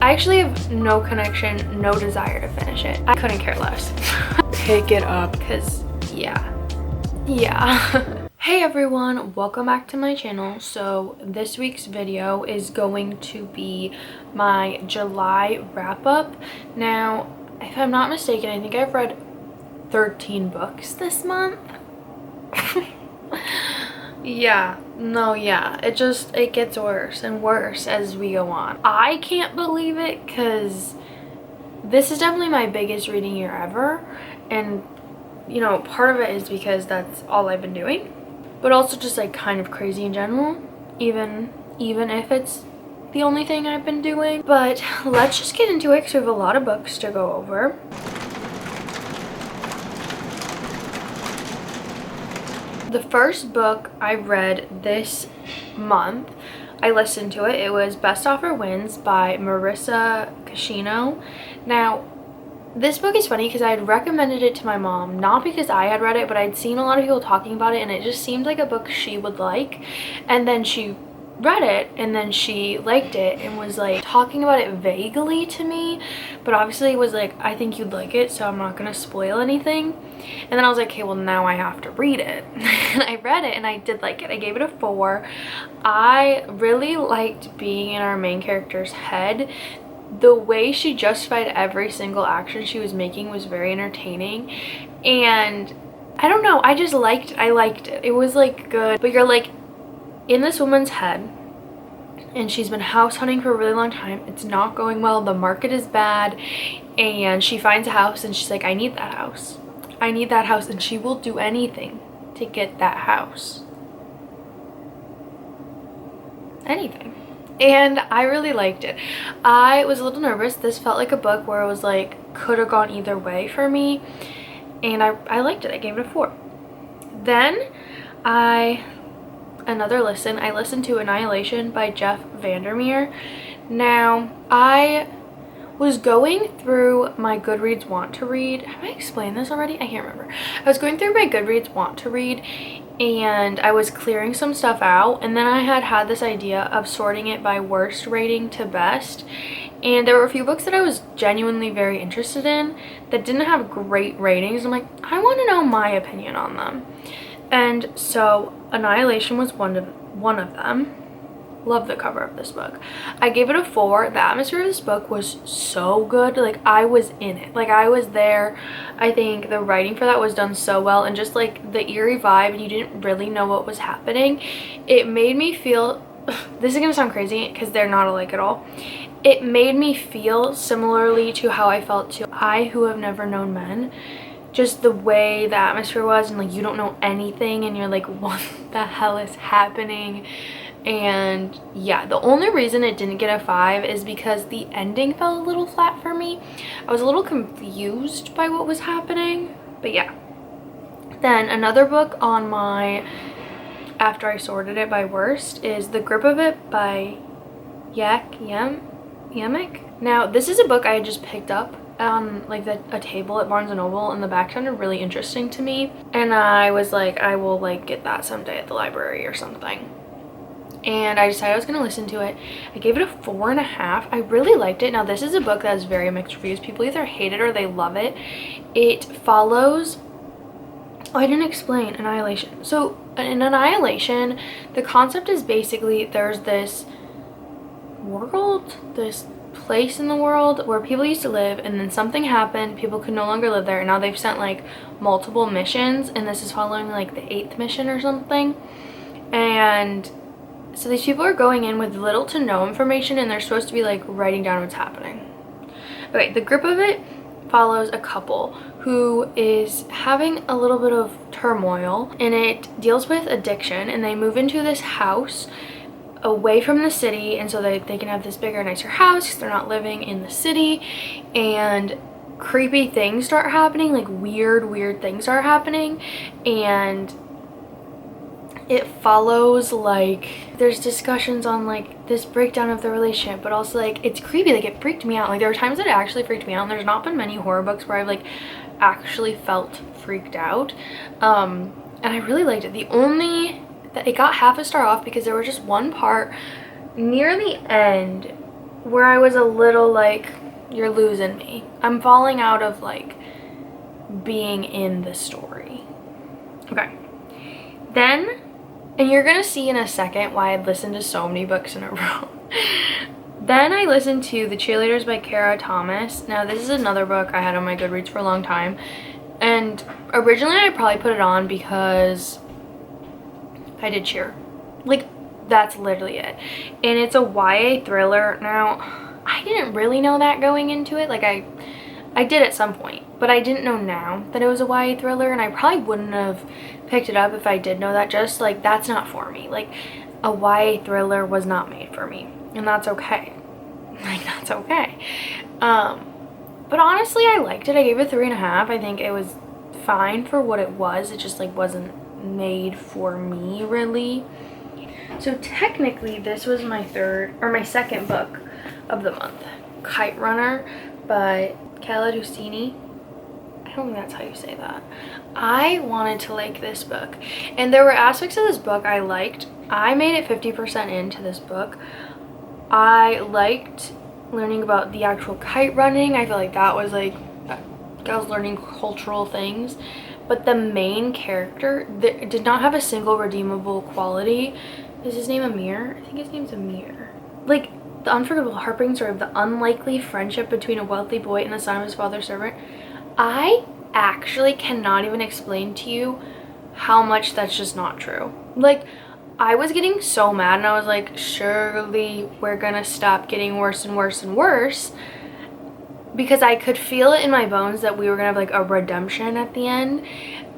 I actually have no connection, no desire to finish it. I couldn't care less. Pick it up, because yeah. Hey everyone, welcome back to my channel. So this week's video is going to be my July wrap-up. Now, if I'm not mistaken, I think I've read 13 books this month. It gets worse and worse as we go on. I can't believe it because this is definitely my biggest reading year ever, and you know, part of it is because that's all I've been doing, but also just like kind of crazy in general, even if it's the only thing I've been doing. But let's just get into it because we have a lot of books to go over. The first book I read this month, I listened to it. It was Best Offer Wins by Marissa Cascino. Now, this book is funny because I had recommended it to my mom, not because I had read it, but I'd seen a lot of people talking about it and it just seemed like a book she would like. And then she read it and then she liked it and was like talking about it vaguely to me, but obviously was like, I think you'd like it, so I'm not gonna spoil anything. And then I was like, okay, well now I have to read it. And I read it and I did like it. I gave it a 4. I really liked being in our main character's head. The way she justified every single action she was making was very entertaining, and I don't know, I liked it. It was like good, but you're like in this woman's head and she's been house hunting for a really long time. It's not going well, the market is bad, and she finds a house and she's like, I need that house, and she will do anything to get that house, anything. And I really liked it. I was a little nervous. This felt like a book where it was like could have gone either way for me, and I liked it. I gave it a 4. Then I listened to Annihilation by Jeff Vandermeer. Now, I was going through my Goodreads want to read. Have I explained this already? I can't remember. I was going through my Goodreads want to read and I was clearing some stuff out, and then I had this idea of sorting it by worst rating to best, and there were a few books that I was genuinely very interested in that didn't have great ratings. I'm like, I want to know my opinion on them. And so Annihilation was one of them. Love the cover of this book. I gave it a 4. The atmosphere of this book was so good. Like, I was in it. Like, I was there. I think the writing for that was done so well, and just like the eerie vibe, and you didn't really know what was happening. It made me feel, this is gonna sound crazy because they're not alike at all. It made me feel similarly to how I felt to I Who Have Never Known Men. Just the way the atmosphere was, and like you don't know anything and you're like, what the hell is happening? And yeah, the only reason it didn't get a 5 is because the ending fell a little flat for me. I was a little confused by what was happening, but yeah. Then another book on my after I sorted it by worst is The Grip of It by Yamek. Now, this is a book I had just picked up on like a table at Barnes & Noble, and the back sounded really interesting to me, and I was like, I will like get that someday at the library or something. And I decided I was going to listen to it. I gave it a 4.5. I really liked it. Now, this is a book that has very mixed reviews. People either hate it or they love it. It follows, oh, I didn't explain Annihilation. So in Annihilation, the concept is basically there's this world, this place in the world where people used to live, and then something happened, people could no longer live there, and now they've sent like multiple missions, and this is following like the 8th mission or something. And so these people are going in with little to no information, and they're supposed to be like writing down what's happening. Okay, The Grip of It follows a couple who is having a little bit of turmoil, and it deals with addiction, and they move into this house away from the city, and so they can have this bigger, nicer house because they're not living in the city, and creepy things start happening, like weird things are happening, and it follows like there's discussions on like this breakdown of the relationship, but also like it's creepy. Like, it freaked me out. Like, there were times that it actually freaked me out, and there's not been many horror books where I've like actually felt freaked out. And I really liked it. The only that it got half a star off because there was just one part near the end where I was a little like, you're losing me. I'm falling out of like being in the story. Okay. Then, and you're gonna see in a second why I'd listened to so many books in a row. Then I listened to The Cheerleaders by Kara Thomas. Now this is another book I had on my Goodreads for a long time. And originally I probably put it on because I did cheer. Like, that's literally it. And it's a YA thriller. Now, I didn't really know that going into it. Like, I did at some point. But I didn't know now that it was a YA thriller. And I probably wouldn't have picked it up if I did know that. Just, like, that's not for me. Like, a YA thriller was not made for me. And that's okay. Like, that's okay. But honestly, I liked it. I gave it 3.5. I think it was fine for what it was. It just, like, wasn't made for me, really. So technically, this was my second book of the month. Kite Runner by Khaled Hosseini. I don't think that's how you say that. I wanted to like this book. And there were aspects of this book I liked. I made it 50% into this book. I liked learning about the actual kite running. I feel like that was like, I was learning cultural things. But the main character did not have a single redeemable quality. Is his name Amir? I think his name's Amir. Like, the unforgettable heartbreaking story of the unlikely friendship between a wealthy boy and the son of his father's servant. I actually cannot even explain to you how much that's just not true. Like, I was getting so mad and I was like, surely we're gonna stop getting worse and worse and worse, because I could feel it in my bones that we were gonna have like a redemption at the end.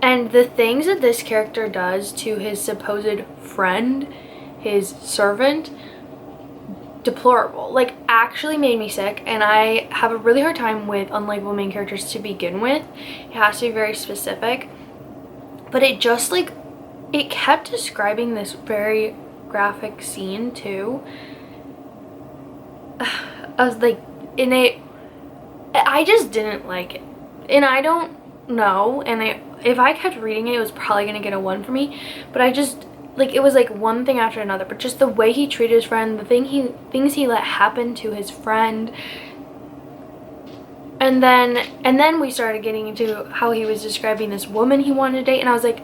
And the things that this character does to his supposed friend, his servant, deplorable. Like, actually made me sick. And I have a really hard time with unlikable main characters to begin with. It has to be very specific. But it just like, it kept describing this very graphic scene too. I was like, I just didn't like it. And I don't know. And if I kept reading it, it was probably going to get a 1 for me. But I just, like, it was like one thing after another. But just the way he treated his friend, the things he let happen to his friend. And then we started getting into how he was describing this woman he wanted to date. And I was like,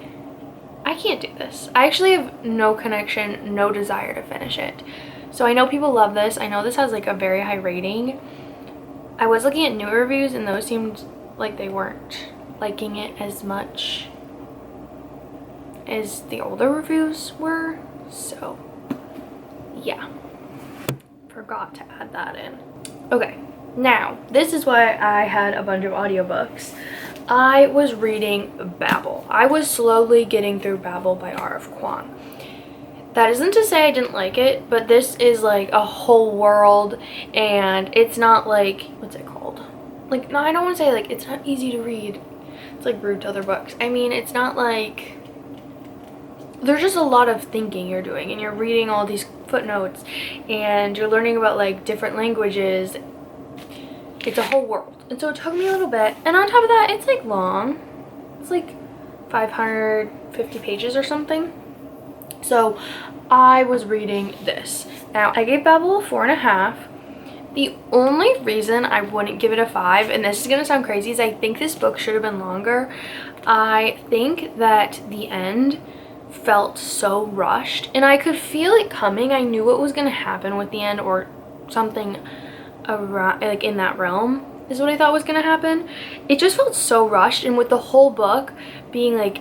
I can't do this. I actually have no connection, no desire to finish it. So I know people love this. I know this has like a very high rating. I was looking at new reviews and those seemed like they weren't liking it as much as the older reviews were. So yeah, forgot to add that in. Okay, now this is why I had a bunch of audiobooks. I was reading Babel. I was slowly getting through Babel by R.F. Kuang. That isn't to say I didn't like it, but this is like a whole world, and it's not like, what's it called? Like, no, I don't want to say like, it's not easy to read. It's like rude to other books. I mean, it's not like, there's just a lot of thinking you're doing, and you're reading all these footnotes, and you're learning about like different languages. It's a whole world. And so it took me a little bit. And on top of that, it's like long. It's like 550 pages or something. So I was reading this. Now, I gave Babel a 4.5. The only reason I wouldn't give it a 5, and this is going to sound crazy, is I think this book should have been longer. I think that the end felt so rushed. And I could feel it coming. I knew what was going to happen with the end, or something around, like in that realm is what I thought was gonna happen. It just felt so rushed, and with the whole book being like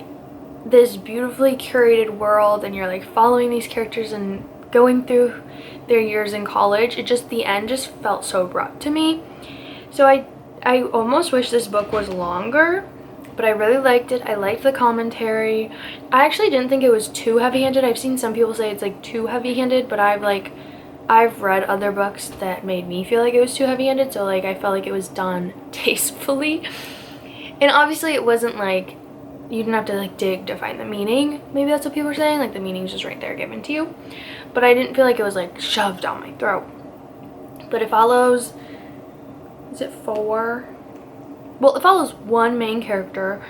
this beautifully curated world, and you're like following these characters and going through their years in college, it just, the end just felt so abrupt to me. So I almost wish this book was longer, but I really liked it. I liked the commentary. I actually didn't think it was too heavy-handed. I've seen some people say it's like too heavy-handed, but I've read other books that made me feel like it was too heavy-handed, so like I felt like it was done tastefully. And obviously it wasn't like, you didn't have to like dig to find the meaning. Maybe that's what people are saying, like the meaning's just right there given to you. But I didn't feel like it was like shoved down my throat. But it follows, is it 4? Well, it follows one main character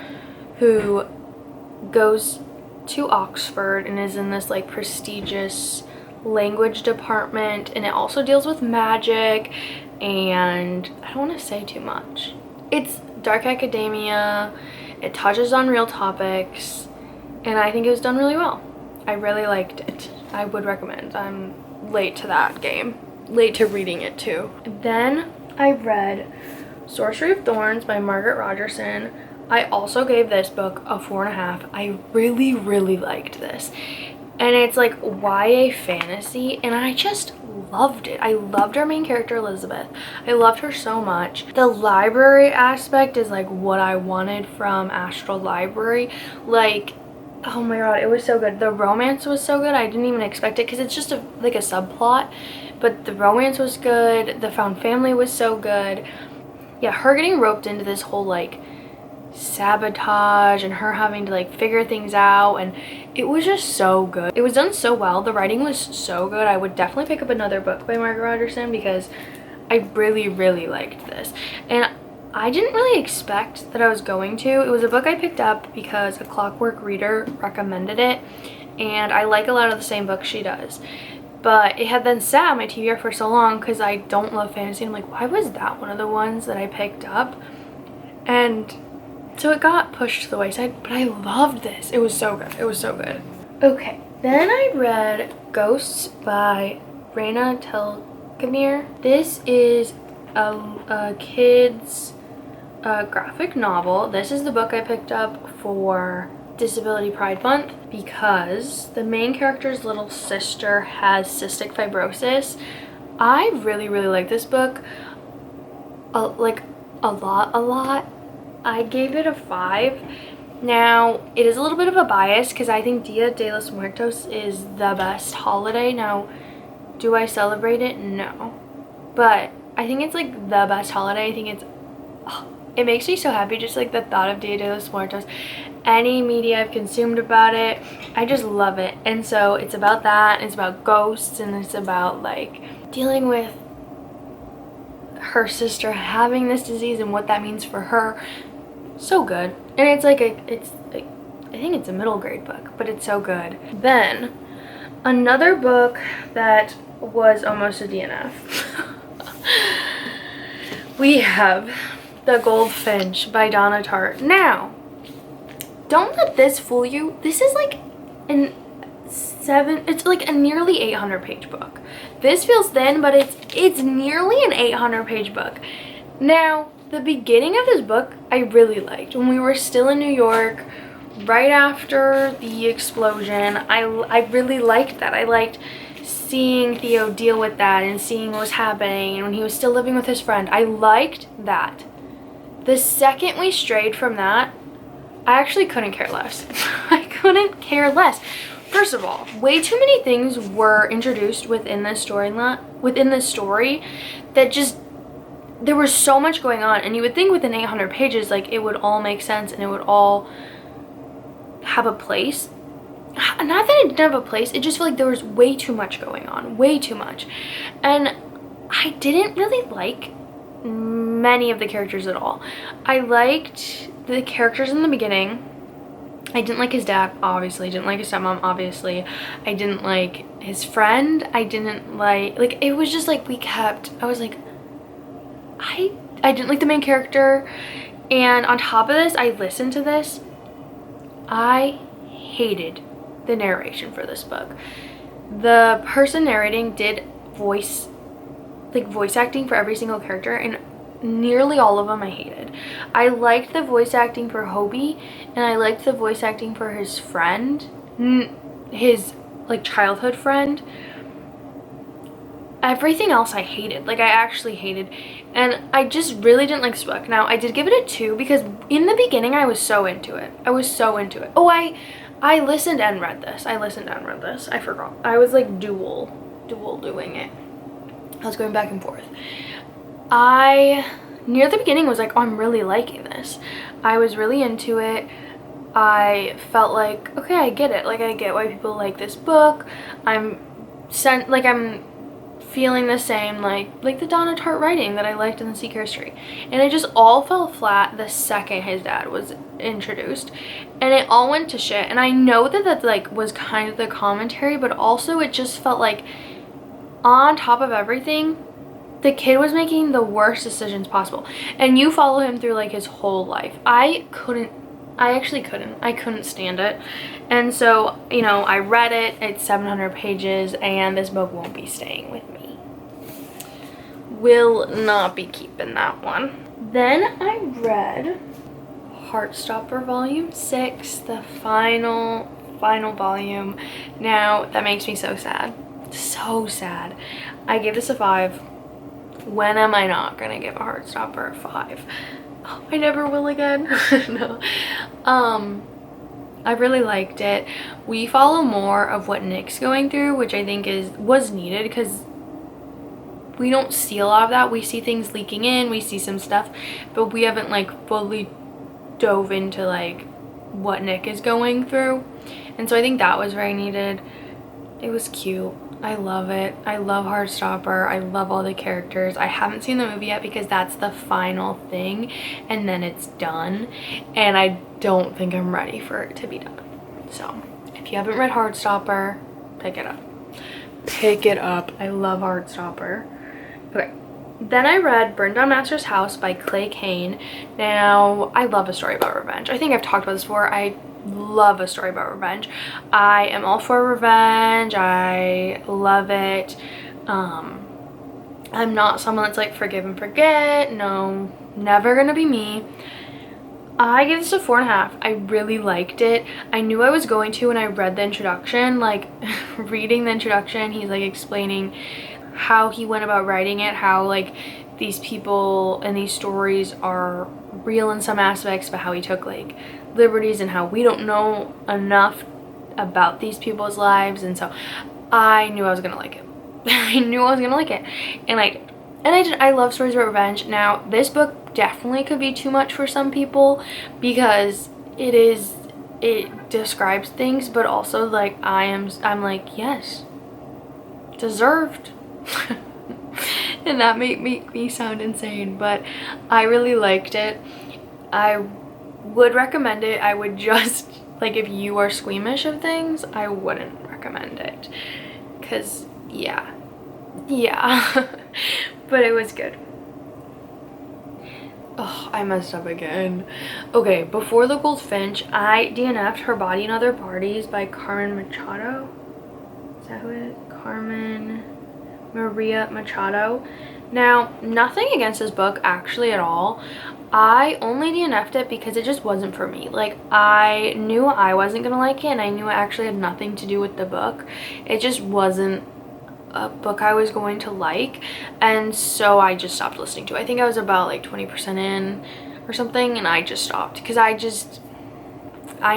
who goes to Oxford and is in this like prestigious language department, and it also deals with magic, and I don't want to say too much. It's dark academia, it touches on real topics, and I think it was done really well. I really liked it. I would recommend. I'm late to that game. Late to reading it too. Then I read Sorcery of Thorns by Margaret Rogerson. I also gave this book a 4.5. I really, really liked this. And it's like YA fantasy, and I just loved it. I loved our main character, Elizabeth. I loved her so much. The library aspect is like what I wanted from Astral Library. Like, oh my god, it was so good. The romance was so good. I didn't even expect it because it's just like a subplot, but the romance was good. The found family was so good. Yeah, her getting roped into this whole like sabotage and her having to like figure things out, and it was just so good. It was done so well. The writing was so good. I would definitely pick up another book by Margaret Rogerson because I really, really liked this. And I didn't really expect that I was going to. It was a book I picked up because a Clockwork reader recommended it, and I like a lot of the same books she does. But it had been sat on my TBR for so long because I don't love fantasy. I'm like, why was that one of the ones that I picked up? And so it got pushed to the wayside, but I loved this. It was so good. It was so good. Okay, then I read Ghosts by Raina Telgemeier. This is a kid's graphic novel. This is the book I picked up for Disability Pride Month because the main character's little sister has cystic fibrosis. I really, really like this book. Like a lot. I gave it a 5. Now, it is a little bit of a bias because I think Dia de los Muertos is the best holiday. Now, do I celebrate it? No. But I think it's like the best holiday. I think it's, it makes me so happy just like the thought of Dia de los Muertos. Any media I've consumed about it, I just love it. And so it's about that, it's about ghosts, and it's about like dealing with her sister having this disease and what that means for her. So good. And it's like I think it's a middle grade book, but it's so good. Then another book that was almost a DNF. We have The Goldfinch by Donna Tartt. Now, don't let this fool you. This is like it's like a nearly 800 page book. This feels thin, but it's nearly an 800 page book. Now, the beginning of this book I really liked. When we were still in New York, right after the explosion, I really liked that. I liked seeing Theo deal with that and seeing what was happening, and when he was still living with his friend. I liked that. The second we strayed from that, I actually couldn't care less. I couldn't care less. First of all, way too many things were introduced within this story that just, there was so much going on, and you would think within 800 pages like it would all make sense and it would all have a place. Not that it didn't have a place, it just felt like there was way too much going on, way too much. And I didn't really like many of the characters at all. I liked the characters in the beginning. I didn't like his dad, obviously. Didn't like his stepmom, obviously. I didn't like his friend. I didn't like it was just like I was like, I didn't like the main character. And on top of this, I listened to this. I hated the narration for this book. The person narrating did voice acting for every single character, and nearly all of them I hated. I liked the voice acting for Hobie, and I liked the voice acting for his friend, his like childhood friend. Everything else I hated. Like, I actually hated, and I just really didn't like this book. Now, I did give it a 2 because in the beginning I was so into it. Oh, I listened and read this. I forgot. I was like dual doing it. I was going back and forth. Near the beginning was like, oh, I'm really liking this. I was really into it. I felt like, okay, I get it. Like, I get why people like this book. I'm feeling the same like the Donna Tartt writing that I liked in The Secret History. And it just all fell flat the second his dad was introduced, and it all went to shit. And I know that that like was kind of the commentary, but also it just felt like on top of everything, the kid was making the worst decisions possible. And you follow him through like his whole life. I actually couldn't stand it. And so, you know, I read it. It's 700 pages, and this book won't be staying with me. Will not be keeping that one. Then I read Heartstopper Volume 6, the final volume. Now, that makes me so sad. So sad. I gave this a 5. When am I not gonna give a Heartstopper a 5? Oh, I never will again. No. I really liked it. We follow more of what Nick's going through, which I think was needed, because we don't see a lot of that. We see things leaking in, we see some stuff, but we haven't like fully dove into like what Nick is going through. And so I think that was very needed. It was cute. I love it. I love Heartstopper. I love all the characters. I haven't seen the movie yet because that's the final thing, and then it's done, and I don't think I'm ready for it to be done. So if you haven't read Heartstopper, pick it up. Pick it up. I love Heartstopper. Okay. Then I read Burned Down Master's House by Clay Kane. Now, I love a story about revenge. I think I've talked about this before. I love a story about revenge. I am all for revenge. I love it. I'm not someone that's like forgive and forget. No, never gonna be me. I give this a 4.5. I really liked it. I knew I was going to when I read the introduction. Like reading the introduction, he's like explaining how he went about writing it, how like these people and these stories are real in some aspects, but how he took like liberties and how we don't know enough about these people's lives. And so I knew I was gonna like it. I knew I was gonna like it, and I did. And I did. I love stories about revenge. Now this book definitely could be too much for some people because it describes things, but also like I'm like, yes, deserved. And that may make me sound insane, but I really liked it. I would recommend it. I would just like, if you are squeamish of things, I wouldn't recommend it, because yeah but it was good. Oh, I messed up again. Okay, Before the Goldfinch, I DNF'd Her Body and Other Parties by Carmen Machado. Is that who it is? Carmen Maria Machado. Now, nothing against this book actually at all. I only DNF'd it because it just wasn't for me. Like, I knew I wasn't gonna like it, and I knew it actually had nothing to do with the book. It just wasn't a book I was going to like, and so I just stopped listening to it. I think I was about like 20% in or something, and I just stopped because I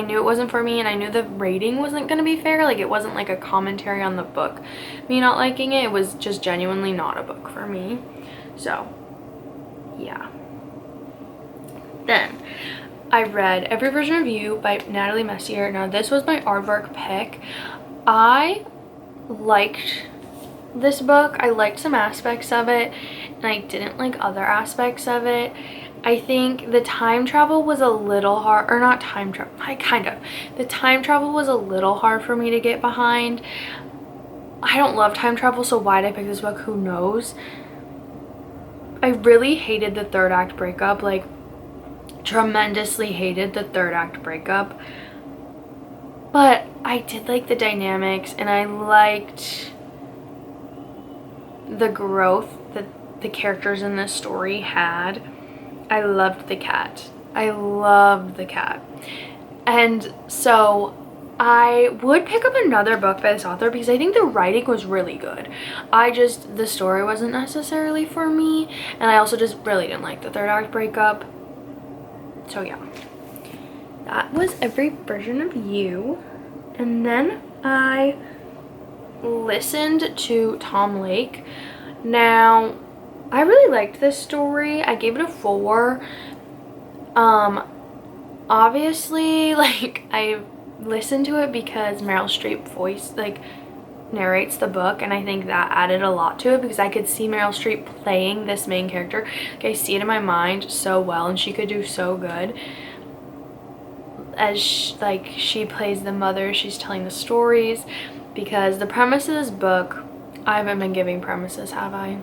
knew it wasn't for me, and I knew the rating wasn't going to be fair. Like, it wasn't like a commentary on the book, me not liking it. It was just genuinely not a book for me. So yeah. Then I read Every Version of You by Natalie Messier. Now this was my aardvark pick. I liked this book. I liked some aspects of it, and I didn't like other aspects of it. I think the time travel was a little hard, or not time travel, the time travel was a little hard for me to get behind. I don't love time travel, so why did I pick this book? Who knows? I really hated the third act breakup, like tremendously hated the third act breakup, but I did like the dynamics, and I liked the growth that the characters in this story had. I loved the cat. I loved the cat. And so I would pick up another book by this author because I think the writing was really good. The story wasn't necessarily for me, and I also just really didn't like the third act breakup. So yeah, that was Every Version of You. And then I listened to Tom Lake. Now, I really liked this story. I gave it a 4. Obviously, like, I listened to it because Meryl Streep voice, like, narrates the book, and I think that added a lot to it because I could see Meryl Streep playing this main character. Like, I see it in my mind so well, and she could do so good as she plays the mother, she's telling the stories. Because the premise of this book, I haven't been giving premises, have I?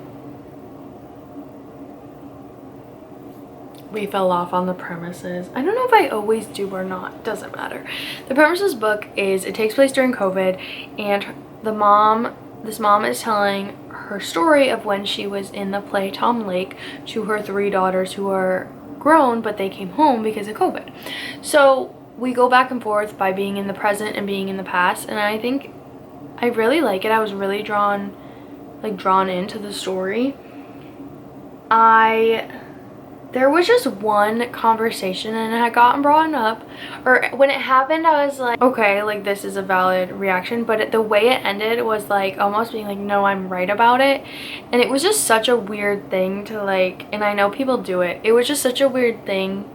We fell off on the premises. I don't know if I always do or not. Doesn't matter. The premise of this book is it takes place during COVID, and this mom is telling her story of when she was in the play Tom Lake to her 3 daughters who are grown, but they came home because of COVID. So we go back and forth by being in the present and being in the past, and I think I really like it. I was really drawn into the story. There was just one conversation, and it had gotten brought up, or when it happened I was like, okay, like this is a valid reaction, but the way it ended was like almost being like, no, I'm right about it. And it was just such a weird thing to like, and I know people do it, it was just such a weird thing.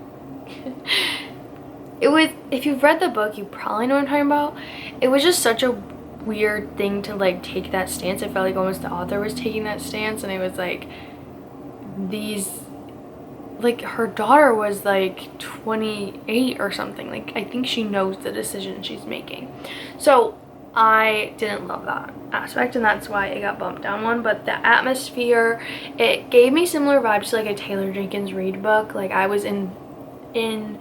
It was, if you've read the book, you probably know what I'm talking about. It was just such a weird thing to like take that stance. I felt like almost the author was taking that stance, and it was like like her daughter was like 28 or something. Like, I think she knows the decision she's making. So I didn't love that aspect, and that's why it got bumped down one. But the atmosphere, it gave me similar vibes to like a Taylor Jenkins Reid book. Like I was in it.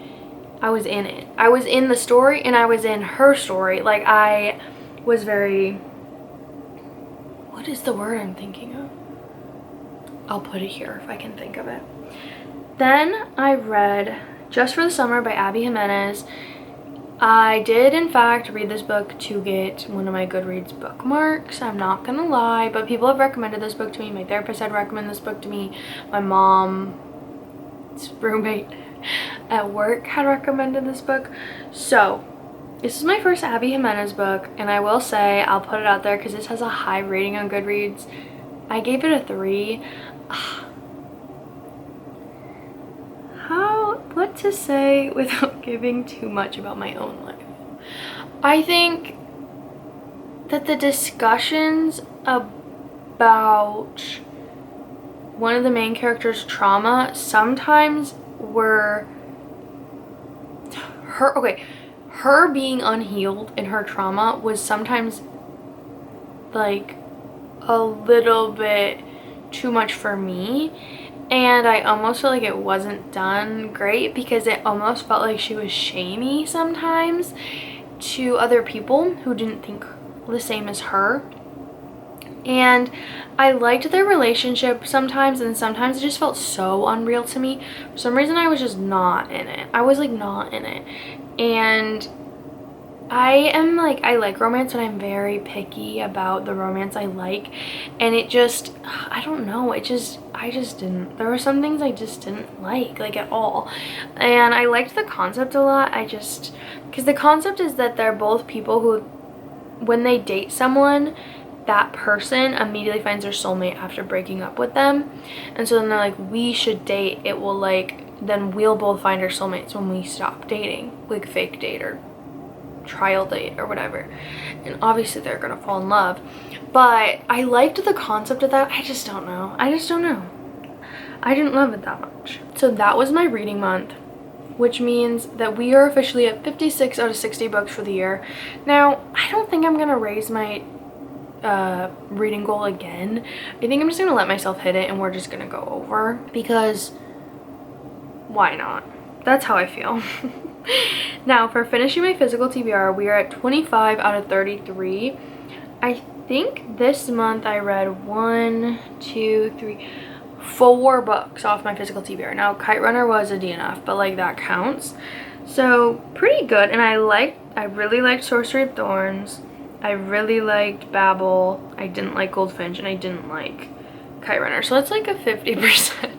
I was in the story, and I was in her story. Like I was very, what is the word I'm thinking of? I'll put it here if I can think of it. Then I read Just for the Summer by Abby Jimenez. I did in fact read this book to get one of my Goodreads bookmarks, I'm not gonna lie, but people have recommended this book to me. My therapist had recommended this book to me. My mom's roommate at work had recommended this book. So this is my first Abby Jimenez book, and I will say, I'll put it out there because this has a high rating on Goodreads. I gave it a 3. What to say without giving too much about my own life? I think that the discussions about one of the main characters' trauma sometimes were her being unhealed in her trauma was sometimes like a little bit too much for me. And I almost felt like it wasn't done great because it almost felt like she was shamey sometimes to other people who didn't think the same as her. And I liked their relationship sometimes, and sometimes it just felt so unreal to me. For some reason I was just not in it. I was like not in it. And I like romance, and I'm very picky about the romance I like, and it just, I don't know, I just didn't, there were some things I just didn't like at all. And I liked the concept a lot, because the concept is that they're both people who, when they date someone, that person immediately finds their soulmate after breaking up with them, and so then they're like, we should date, it will then we'll both find our soulmates when we stop dating, like fake date or trial date or whatever. And obviously they're gonna fall in love, but I liked the concept of that. I just don't know, I didn't love it that much. So that was my reading month, which means that we are officially at 56 out of 60 books for the year. Now I don't think I'm gonna raise my reading goal again. I think I'm just gonna let myself hit it, and we're just gonna go over, because why not? That's how I feel. Now for finishing my physical TBR, we are at 25 out of 33. I think this month I read 4 books off my physical TBR. Now Kite Runner was a DNF, but like that counts, so pretty good. And I really liked Sorcery of Thorns, I really liked Babel, I didn't like Goldfinch, and I didn't like Kite Runner, so that's like a 50%.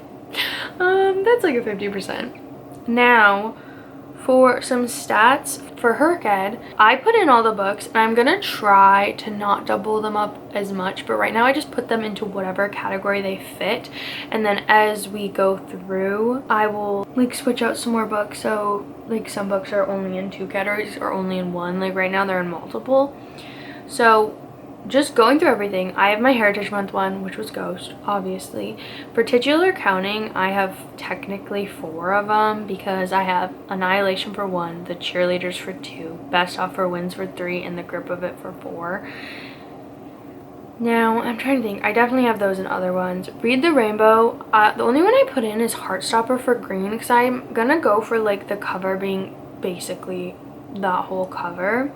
That's like a 50%. Now for some stats for HRcyed, I put in all the books, and I'm gonna try to not double them up as much, but right now I just put them into whatever category they fit, and then as we go through I will like switch out some more books. So like some books are only in 2 categories or only in 1, like right now they're in multiple. So just going through everything. I have my Heritage Month one, which was Ghost, obviously. For titular counting, I have technically 4 of them because I have Annihilation for 1, The Cheerleaders for 2, Best Offer Wins for 3, and The Grip of It for 4. Now, I'm trying to think. I definitely have those in other ones. Read the Rainbow. The only one I put in is Heartstopper for green because I'm gonna go for like the cover being basically that whole cover.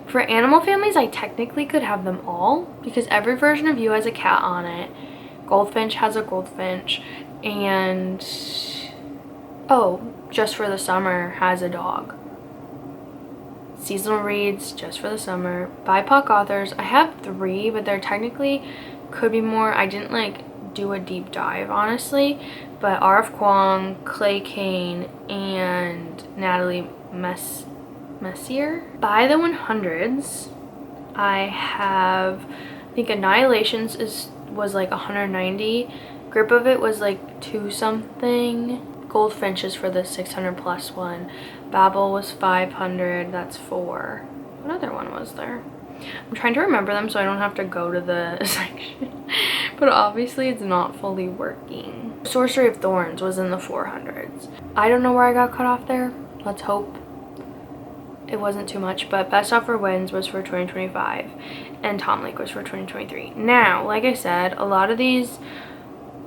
For animal families, I technically could have them all because every version of you has a cat on it. Goldfinch has a goldfinch, and Just for the Summer has a dog. Seasonal reads, Just for the Summer. BIPOC authors, I have 3, but there technically could be more. I didn't like do a deep dive, honestly, but R.F. Kuang, Clay Kane, and Natalie Messier. By the 100s, I have, I think Annihilations was like 190. Grip of It was like 2 something. Goldfinches for the 600 plus one. Babel was 500, that's 4. What other one was there? I'm trying to remember them so I don't have to go to the section. But obviously it's not fully working. Sorcery of Thorns was in the 400s. I don't know where I got cut off there. Let's hope it wasn't too much, but Best Offer Wins was for 2025 and Tom Lake was for 2023. Now, like I said, a lot of these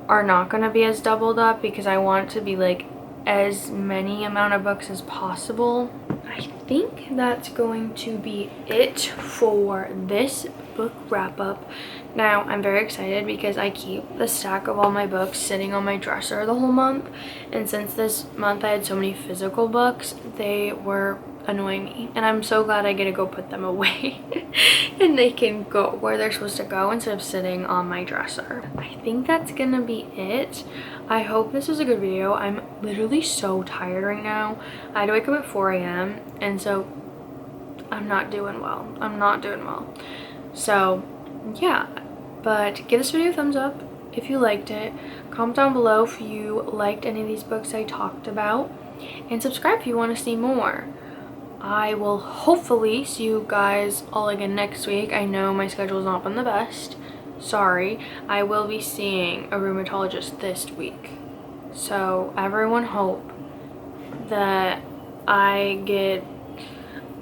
are not going to be as doubled up because I want it to be like as many amount of books as possible. I think that's going to be it for this book wrap up. Now, I'm very excited because I keep the stack of all my books sitting on my dresser the whole month, and since this month I had so many physical books, they were annoying me, and I'm so glad I get to go put them away and they can go where they're supposed to go instead of sitting on my dresser. I think that's gonna be it. I hope this was a good video. I'm literally so tired right now. I had to wake up at 4 a.m. and so I'm not doing well. So yeah, but give this video a thumbs up if you liked it. Comment down below if you liked any of these books I talked about, and subscribe if you want to see more. I will hopefully see you guys all again next week. I know my schedule's not been the best. Sorry. I will be seeing a rheumatologist this week. So everyone hope that I get...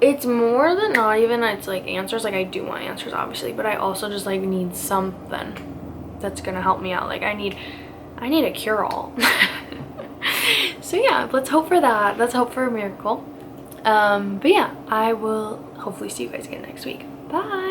It's more than not even, it's like answers. Like I do want answers obviously, but I also just like need something that's gonna help me out. Like I need a cure-all. So yeah, let's hope for that. Let's hope for a miracle. But yeah, I will hopefully see you guys again next week. Bye!